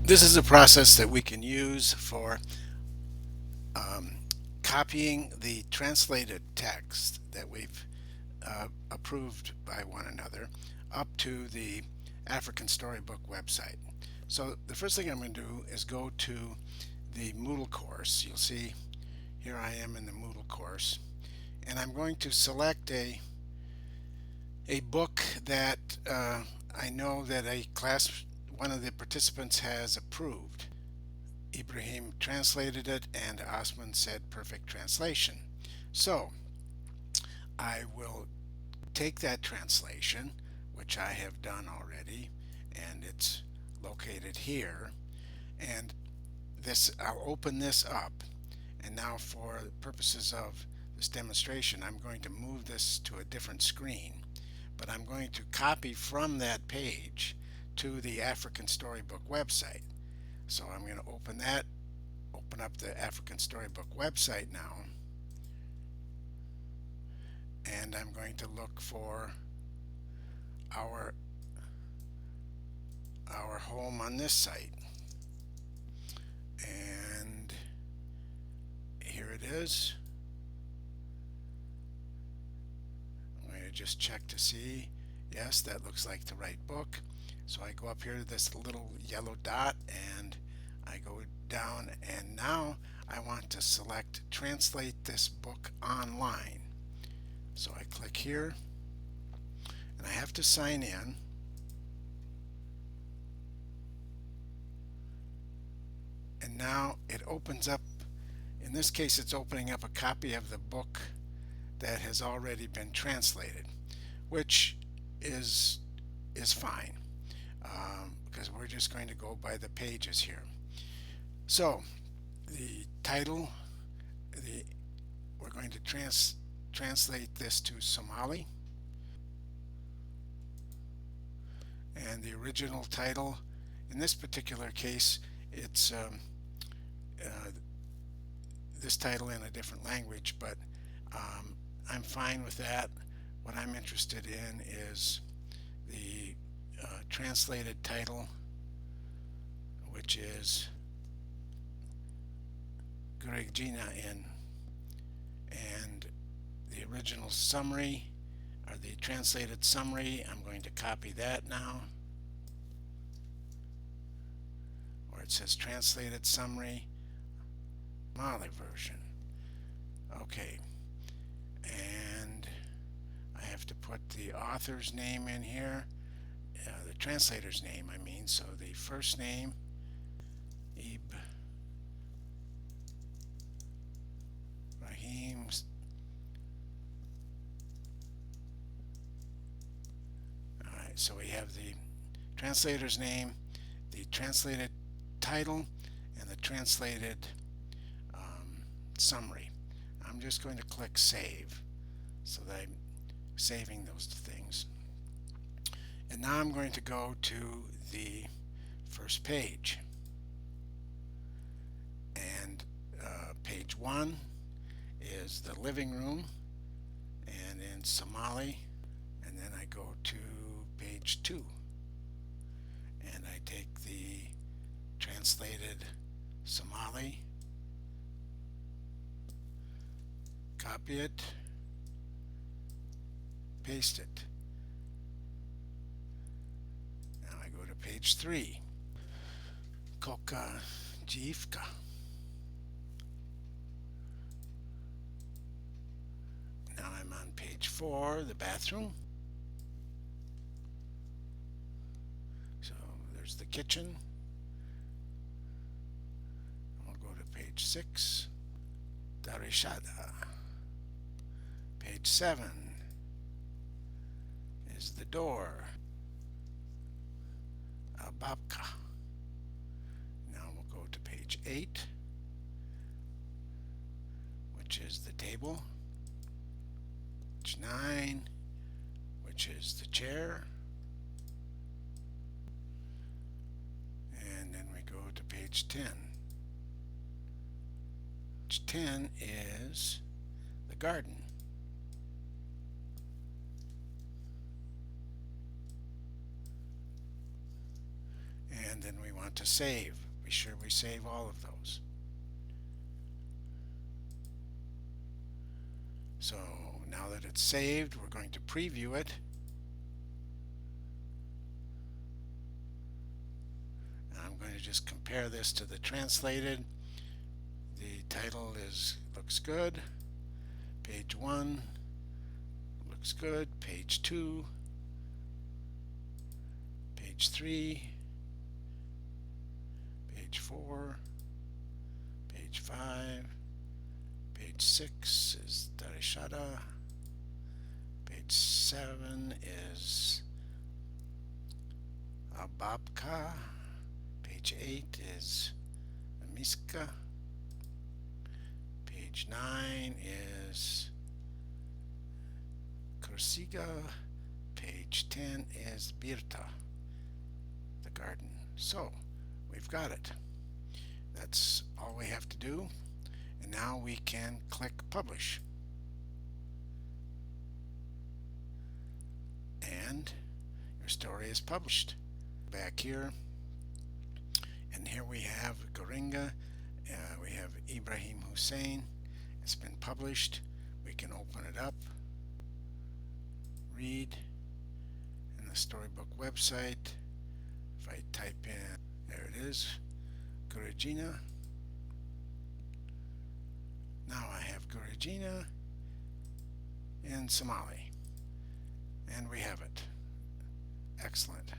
This is a process that we can use for um, copying the translated text that we've approved by one another up to the African Storybook website. So the first thing I'm going to do is go to the Moodle course. You'll see here I am in the Moodle course, and I'm going to select a book that I know that one of the participants has approved. Ibrahim translated it, and Osman said perfect translation. So I will take that translation, which I have done already, and it's located here, and I'll open this up. And now, for purposes of this demonstration, I'm going to move this to a different screen, but I'm going to copy from that page to the African Storybook website. So I'm going to open up the African Storybook website now, and I'm going to look for our our home on this site, and here it is. I'm going to just check to see, yes, that looks like the right book. So I go up here to this little yellow dot, and I go down, and now I want to select translate this book online. So I click here, and I have to sign in. And now it opens up, in this case it's opening up a copy of the book that has already been translated, which is fine, because we're just going to go by the pages here. So the title, we're going to translate this to Somali, and the original title, in this particular case, it's uh, this title in a different language, but I'm fine with that. What I'm interested in is the translated title, which is Gregina in, and the original summary, or the translated summary, I'm going to copy that now, where it says translated summary, Mali version. Okay, and I have to put the author's name in here, the translator's name, I mean, so the first name, Ibrahim. Alright, so we have the translator's name, the translated title, and the translated summary. I'm just going to click save so that I'm saving those things. And now I'm going to go to the first page. And page 1 is the living room, and in Somali, and then I go to page 2, and I take the translated Somali, copy it, paste it. Now I go to page 3, Koka Jivka. Now I'm on page 4, the bathroom. So there's the kitchen. I'll go to page 6, Darishada. Page 7 is the door, Babka. Now we'll go to page 8, which is the table. Page 9, which is the chair. And then we go to page 10. Page 10 is the garden. And then we want to save. Be sure we save all of those. So now that it's saved, we're going to preview it. I'm going to just compare this to the translated. The title looks good. Page 1 looks good. Page 2, page 3, page 4, page 5, page 6 is Darishada, page 7 is Ababka, page 8 is Miska, page 9 is Kursiga, page 10 is Birta, the garden. So we've got it. That's all we have to do, and now we can click publish, and your story is published. Back here, and here we have Goringa, we have Ibrahim Hussein. It's been published. We can open it up, read in the Storybook website. If I type in, there it is, Gurujina. Now I have Gurujina in Somali, and we have it. Excellent.